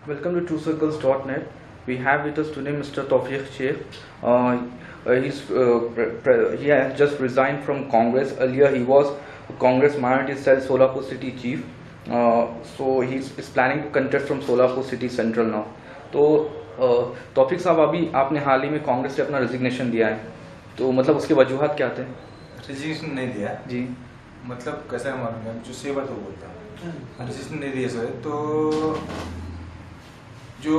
Welcome to TrueCircles.net. We have with us today Mr. Tawfiq Sheikh. He has just resigned from Congress. Earlier, he was Congress Minority Cell Solapur City Chief. So he's planning to contest from Solapur City Central now. तो तौफीक साहब, अभी आपने हाल ही में कांग्रेस से अपना resignation दिया है, तो मतलब उसके वजूहत क्या थे? रेजिग्नेशन नहीं दिया जी, मतलब कैसा है मालूम, जो सेवा तो बोलता हूँ, रेजिग्नेशन नहीं दिया सर। तो जो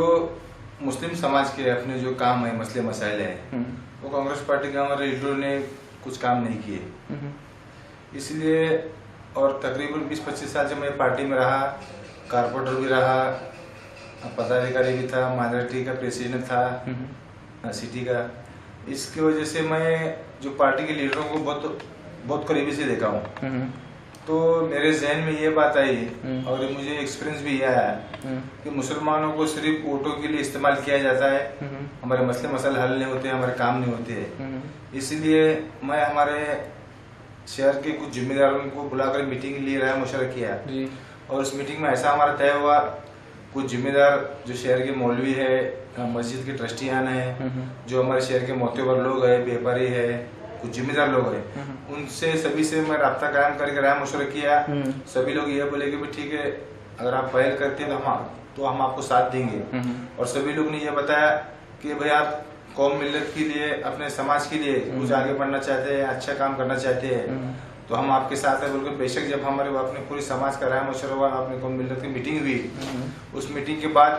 मुस्लिम समाज के अपने जो काम है, मसले मसाइल हैं, वो कांग्रेस पार्टी के हमारे लीडरों ने कुछ काम नहीं किए, इसलिए। और तकरीबन 20-25 साल से मैं पार्टी में रहा, कारपोरेटर भी रहा, पदाधिकारी भी था, माइनॉरिटी का प्रेसिडेंट था सिटी का। इसकी वजह से मैं जो पार्टी के लीडरों को बहुत करीबी से देखा हूँ, तो मेरे जहन में ये बात आई और मुझे एक्सपीरियंस भी यह आया कि मुसलमानों को सिर्फ वोटों के लिए इस्तेमाल किया जाता है, हमारे मसले मसाइल हल नहीं होते, हमारे काम नहीं होते। इसलिए मैं हमारे शहर के कुछ जिम्मेदारों को बुलाकर मीटिंग लिए राय मशवरा किया, और उस मीटिंग में ऐसा हमारा तय हुआ, कुछ जिम्मेदार जो शहर के मौलवी है, मस्जिद के ट्रस्टियान है, जो हमारे शहर के मोतबर लोग हैं, व्यापारी है, कुछ जिम्मेदार लोग हैं, उनसे सभी से मैं राब्ता कायम करके राय मशवरा किया। सभी लोग ये बोले कि भाई ठीक है, अगर आप पहल करते हैं तो हम आपको साथ देंगे। और सभी लोग ने ये बताया कि भाई आप कौम मिल्लत के लिए, अपने समाज के लिए कुछ आगे बढ़ना चाहते हैं, अच्छा काम करना चाहते हैं, तो हम आपके साथ है बोलकर। बेशक जब हमारे अपने पूरी समाज का राय मशवरा हुआ, अपने कौम मिल्लत की मीटिंग हुई, उस मीटिंग के बाद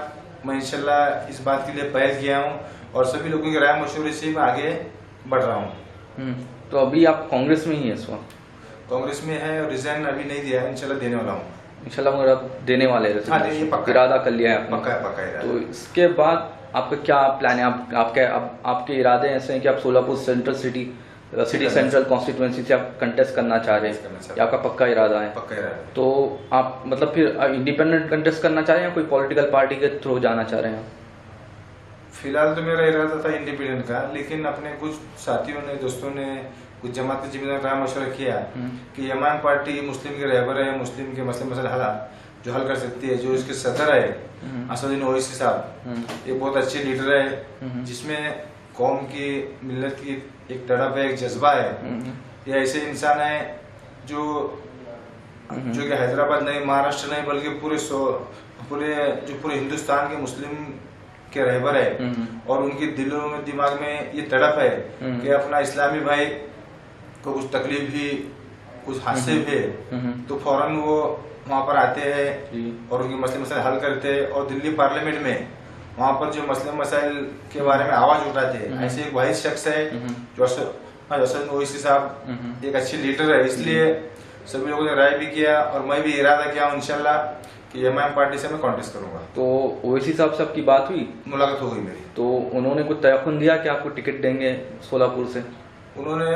मैं इंशाल्लाह इस बात के लिए पहल किया हूँ और सभी लोगों के राय मशवरे से मैं आगे बढ़ रहा हूँ। तो अभी आप कांग्रेस में ही हैं इस वक्त? कांग्रेस में है और रिजाइन अभी नहीं दिया, इंशाल्लाह देने वाला हूँ। इंशाल्लाह मगर आप देने वाले हैं? हाँ, ये पक्का इरादा कर लिया है? पक्का इरादा। तो इसके बाद आपका क्या प्लान है? आपके इरादे ऐसे हैं कि आप सोलापुर सिटी सेंट्रल कॉन्स्टिट्यूएंसी से आप कंटेस्ट करना चाह रहे हैं? या आपका पक्का इरादा है? पक्का इरादा। तो आप मतलब फिर इंडिपेंडेंट कंटेस्ट करना चाह रहे हैं या कोई पॉलिटिकल पार्टी के थ्रू जाना चाह रहे हैं? फिलहाल तो मेरा इरादा था इंडिपेंडेंट का, लेकिन अपने कुछ साथियों ने, दोस्तों ने, कुछ जमात के जिम्मेदार राय मशवरा किया कि यमान पार्टी मुस्लिम के रहबर है, मुस्लिम के मसले मसाइल जो हल कर सकती है। जो इसके सदर है असदुद्दीन ओवैसी साहब, ये बहुत अच्छे लीडर है, जिसमें कौम की, मिल्लत की एक तड़प है, एक जज्बा है। ये ऐसे इंसान है जो कि हैदराबाद नहीं, महाराष्ट्र नहीं, बल्कि पूरे हिंदुस्तान के मुस्लिम के रहबर है, और उनके दिलों में, दिमाग में ये तड़प है कि अपना इस्लामी भाई को कुछ तकलीफ भी, कुछ हादसे भी, तो फौरन वो वहाँ पर आते हैं और उनके मसले मसाइल हल करते हैं। और दिल्ली पार्लियामेंट में वहाँ पर जो मसले मसाइल के बारे में आवाज उठाते हैं, ऐसे एक वाहिद शख्स है जो असदुद्दीन ओवैसी साहब, एक अच्छे लीडर है। इसलिए सभी लोगों ने राय भी किया और मैं भी इरादा किया हूँ इंशाल्लाह कि एमआईएम पार्टी से मैं कॉन्टेस्ट करूंगा। तो ओवैसी साहब से आपकी बात हुई? मुलाकात हो गई मेरी। तो उन्होंने कुछ तयख्खुन दिया कि आपको टिकट देंगे सोलापुर से? उन्होंने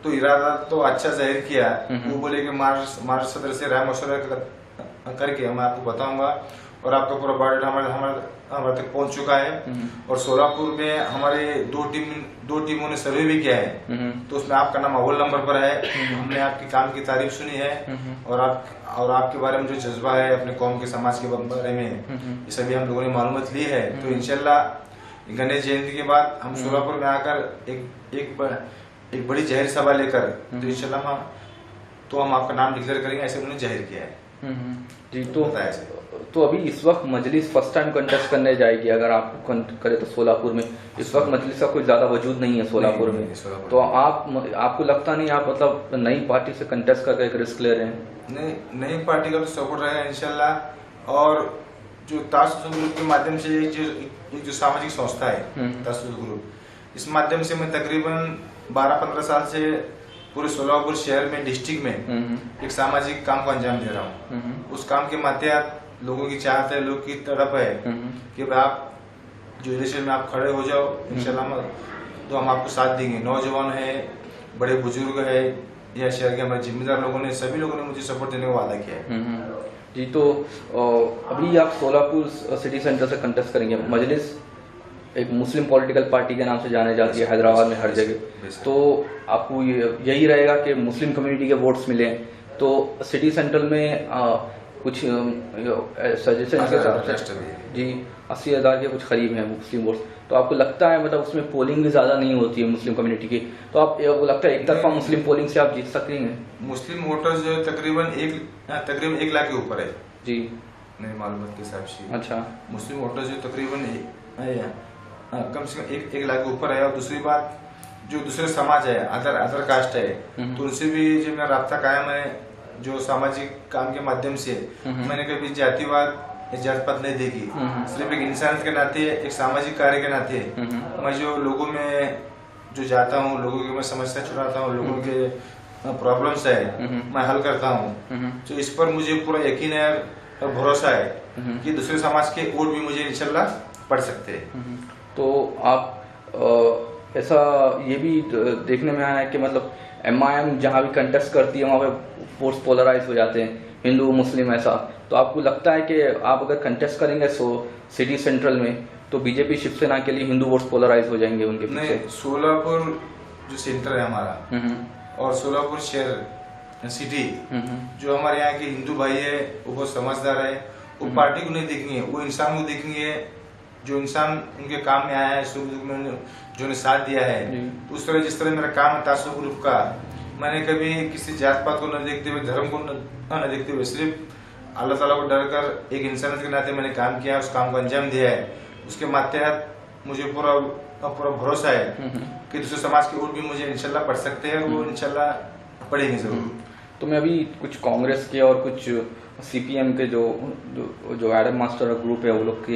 तो इरादा तो अच्छा जाहिर किया, वो बोले कि महाराष्ट्र सदर से राय मशवरा करके मैं आपको बताऊंगा, और आपका पूरा बायोडाटा हमारे तक पहुंच चुका है। और सोलापुर में हमारे दो टीमों ने सर्वे भी किया है, तो उसमें आपका नाम अव्वल नंबर पर है। हमने आपके काम की तारीफ सुनी है और आपके बारे में जो जज्बा है, अपने कौम के समाज के बारे में, ये सभी हम लोगों ने मालूमात ली है। तो इंशाल्लाह गणेश जयंती के बाद हम सोलापुर में आकर एक बड़ी जाहिर सभा लेकर, तो इंशाल्लाह हम आपका नाम डिक्लेयर करेंगे, ऐसे उन्होंने जाहिर किया है। जी, तो अभी इस वक्त मजलिस फर्स्ट टाइम कंटेस्ट करने जाएगी अगर आप करें तो सोलापुर में? इस वक्त मजलिस का कोई ज्यादा वजूद नहीं है सोलापुर में, तो आपको लगता नहीं आप मतलब नई पार्टी से कंटेस्ट करके एक रिस्क ले रहे हैं? नई पार्टी का तो सपोर्ट रहेगा इंशाल्लाह। और जो तासुस ग्रुप के माध्यम से जो सामाजिक संस्था है तासुस ग्रुप, इस माध्यम से मैं तकरीबन 12-15 साल से पूरे सोलापुर शहर में, डिस्ट्रिक्ट में एक सामाजिक काम को अंजाम दे रहा हूँ। उस काम के माध्यम लोगों की चाहत है, लोगों की तड़प है कि भाई आप जो इलेक्शन में आप खड़े हो जाओ इंशाल्लाह, तो हम आपको साथ देंगे। नौजवान है, बड़े बुजुर्ग है, या शहर के हमारे जिम्मेदार लोगों ने, सभी लोगों ने मुझे सपोर्ट देने का वादा किया है। जी, तो अभी आप सोलापुर सिटी सेंटर से कंटेस्ट करेंगे। मजलिस एक मुस्लिम पॉलिटिकल पार्टी के नाम से जाने जाती है हैदराबाद में हर जगह, तो आपको यही रहेगा कि मुस्लिम कम्युनिटी के वोट्स मिले, तो सिटी सेंट्रल में कुछ सजेशन के हिसाब से जी 80,000 के कुछ करीब हैं मुस्लिम वोट्स। तो आपको लगता है मतलब उसमें पोलिंग भी ज़्यादा नहीं होती है मुस्लिम कम्युनिटी की, तो आपको लगता है एक तरफा मुस्लिम पोलिंग से आप जीत सकेंगे? मुस्लिम वोटर्स जो है तकरीबन 1 लाख के ऊपर है जी, मेरी मालूमात के हिसाब से। अच्छा, मुस्लिम वोटर्स जो तकरीबन कम से कम 1 लाख के ऊपर है। और दूसरी बात, जो दूसरे समाज है, अदर कास्ट है, तो उनसे भी जो मेरा राब्ता कायम है, जो सामाजिक काम के माध्यम से। मैंने कभी जातिवाद जात पात नहीं देखी, सिर्फ एक इंसान के नाते, एक सामाजिक कार्य के नाते मैं जो लोगों में जो जाता हूँ, लोगों की मैं समस्या छुड़ाता हूँ, लोगों के प्रॉब्लम्स है मैं हल करता हूँ। तो इस पर मुझे पूरा यकीन है और भरोसा है कि दूसरे समाज के वोट भी मुझे इंशाल्लाह पड़ सकते हैं। तो आप ऐसा ये भी देखने में आया है कि मतलब MIM जहाँ भी कंटेस्ट करती है वहाँ पे वोट्स पोलराइज हो जाते हैं, हिंदू मुस्लिम ऐसा। तो आपको लगता है कि आप अगर कंटेस्ट करेंगे सिटी सेंट्रल में तो बीजेपी शिवसेना के लिए हिंदू वोट्स पोलराइज हो जाएंगे उनके पीछे? नहीं, सोलापुर जो सेंटर है हमारा और सोलापुर शहर सिटी, जो हमारे यहाँ के हिंदू भाई है वो बहुत समझदार है। वो पार्टी को नहीं देखेंगे, वो इंसान को देखेंगे, जो इंसान उनके काम में आया है, सुख दुख में जो ने साथ दिया है। उस तरह जिस तरह मेरा काम है तासुफ ग्रुप का, मैंने कभी किसी जात पात को न देखते हुए, धर्म को न देखते हुए, सिर्फ अल्लाह ताला को डर कर एक इंसानियत के नाते मैंने काम किया, उस काम को अंजाम दिया है। उसके मातहत मुझे पूरा भरोसा है कि दूसरे समाज के वोट भी मुझे इंशाल्लाह पढ़ सकते हैं और वो इंशाल्लाह पढ़ेंगे जरूर। तो मैं अभी कुछ कांग्रेस के और कुछ CPM के जो एडम मास्टर ग्रुप है वो लोग के,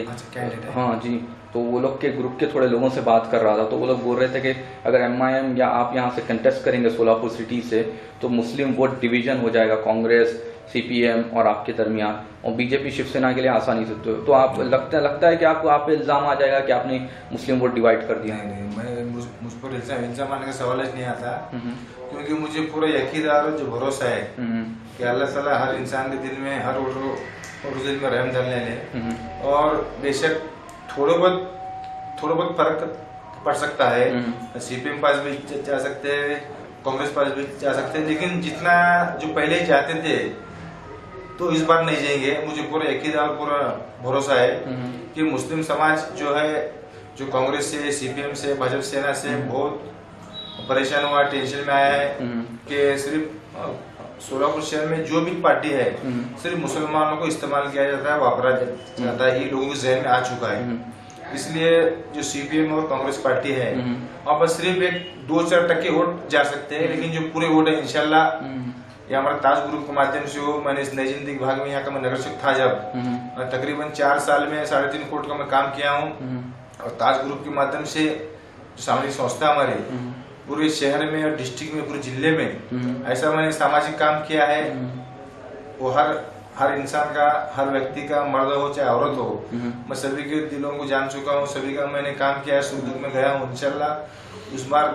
हाँ जी, तो वो लोग के ग्रुप के थोड़े लोगों से बात कर रहा था, तो वो लोग बोल रहे थे कि अगर MIM या आप यहाँ से कंटेस्ट करेंगे सोलापुर सिटी से तो मुस्लिम वोट डिवीजन हो जाएगा कांग्रेस CPM और आपके दरमियान, और बीजेपी शिवसेना के लिए आसानी से। तो आप लगता है कि आपको आप पे इल्ज़ाम आ जाएगा कि आपने मुस्लिम वोट डिवाइड कर दिया? नहीं, मुझ पर इल्ज़ाम आने का सवाल ही नहीं आता, क्योंकि मुझे पूरा यकीन और जो भरोसा है कि अल्लाह ताला हर इंसान के दिल में, हर वोटर दिल में रहम डालने ले। और बेशक थोड़ा बहुत फर्क पड़ सकता है, CPM पास भी जा सकते हैं, कांग्रेस पास भी जा सकते हैं, लेकिन जितना जो पहले ही चाहते थे तो इस बार नहीं जाएंगे। मुझे पूरा यकीन और पूरा भरोसा है कि मुस्लिम समाज जो है, जो कांग्रेस से, CPM से, भाजपा सेना से बहुत परेशान हुआ, टेंशन में आया है कि सिर्फ सोलापुर शहर में जो भी पार्टी है सिर्फ मुसलमानों को इस्तेमाल किया जाता है, वापरा जाता है, ये लोगों के जहन में आ चुका है। इसलिए जो CPM और कांग्रेस पार्टी है वहाँ पर सिर्फ एक 2-4% वोट जा सकते हैं, लेकिन जो पूरे वोट है इंशाल्लाह ये हमारा ताज ग्रुप के माध्यम से हो। मैंने इस नई जिंदगी भाग में यहाँ का मैं नगर सेवक था, जब तकरीबन 4 साल में 3.5 करोड़ का मैं काम किया हूँ, और ताज ग्रुप के माध्यम से जो सामाजिक संस्था हमारे पूरे शहर में और डिस्ट्रिक्ट में, पूरे जिले में ऐसा मैंने सामाजिक काम किया है। वो हर इंसान का, हर व्यक्ति का, मर्द हो चाहे औरत हो, मैं सभी के दिलों को जान चुका हूँ, सभी का मैंने काम किया है, सुख दुख में गया हूँ। इंशाल्लाह इस बार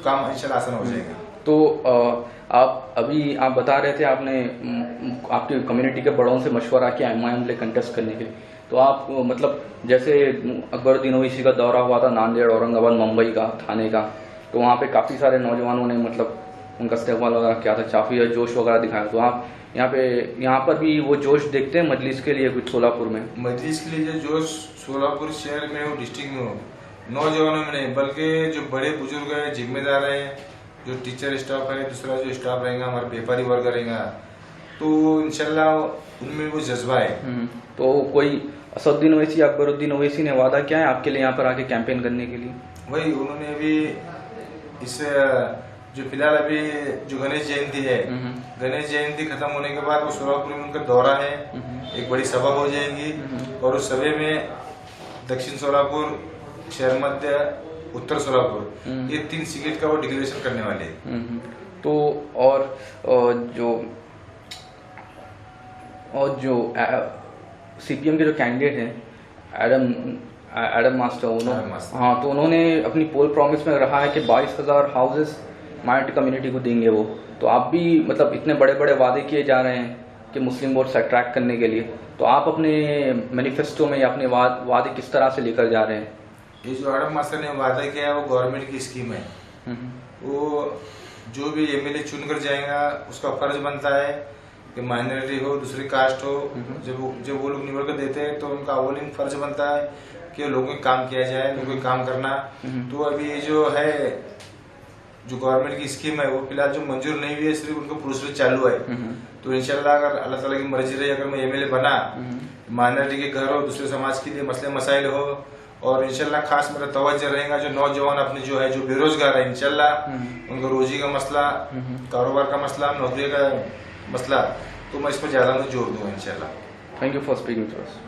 काम इंशाल्लाह आसान हो जाएगा। तो आप बता रहे थे आपने आपकी कम्युनिटी के बड़ों से मशवरा किया MIM ले कंटेस्ट करने के लिए, तो आप मतलब जैसे अकबरुद्दीन ओवैसी का दौरा हुआ था नांदेड़, औरंगाबाद, मुंबई का, थाने का, तो वहाँ पे काफ़ी सारे नौजवानों ने मतलब उनका इस्तेमाल वगैरह किया था, काफ़ी जोश वगैरह दिखाया। तो आप यहाँ पर भी वो जोश देखते हैं मजलिस के लिए कुछ सोलापुर में? मजलिस के लिए जो जोश सोलापुर शहर में हो, डिस्ट्रिक्ट में हो, नौजवानों में नहीं, बल्कि जो बड़े बुजुर्ग है, जिम्मेदार है, जो टीचर स्टाफ है, दूसरा जो स्टाफ रहेगा हमारा व्यापारी वर्ग रहेगा, तो इंशाल्लाह उनमें वो जज्बा है। तो कोई असदुद्दीन ओवैसी, अकबरुद्दीन ओवैसी ने वादा किया है आपके लिए यहाँ पर आके कैंपेन करने के लिए? वही उन्होंने अभी इस जो फिलहाल अभी जो गणेश जयंती है, गणेश जयंती खत्म होने के बाद वो सोलापुर में उनका दौरा है, एक बड़ी सभा हो जाएगी, और उस सभा में दक्षिण सोलापुर, शहर मध्य, उत्तर सोलापुर, ये 3 सीट का वो डिक्लेरेशन करने वाले हैं। तो और जो CPM के जो कैंडिडेट हैं एडम मास्टर, हाँ, तो उन्होंने अपनी पोल प्रॉमिस में रहा है कि 22,000 हाउसेस माइनॉरिटी कम्युनिटी को देंगे वो। तो आप भी मतलब इतने बड़े बड़े वादे किए जा रहे हैं कि मुस्लिम वोट्स अट्रैक्ट करने के लिए, तो आप अपने मैनिफेस्टो में या अपने वादे किस तरह से लेकर जा रहे हैं? ये जो एडम मास्टर ने वादा किया है वो गवर्नमेंट की स्कीम है। वो जो भी MLA चुन कर जाएगा उसका फर्ज बनता है कि माइनॉरिटी हो, दूसरी कास्ट हो, जब वो लोग निवड़ कर देते हैं तो उनका अवलिंग फर्ज बनता है कि लोगों को काम किया जाए, लोगों को काम करना। तो अभी ये जो है, जो गवर्नमेंट की स्कीम है वो फिलहाल जो मंजूर नहीं हुई है, सिर्फ उनको प्रोसेस चालू है। तो इंशाल्लाह अगर अल्लाह ताला की मर्जी रही, अगर मैं एमएलए बना, माइनॉरिटी के घर हो, दूसरे समाज के लिए मसले मसाइल हो, और इंशाल्लाह खास मेरा तवज्जो रहेगा जो नौजवान अपने जो है, जो बेरोजगार है, इंशाल्लाह उनको रोजी का मसला, कारोबार का मसला, नौकरी का मसला, तो मैं इस पर ज्यादा जोर दूंगा इंशाल्लाह। Thank you for speaking to us.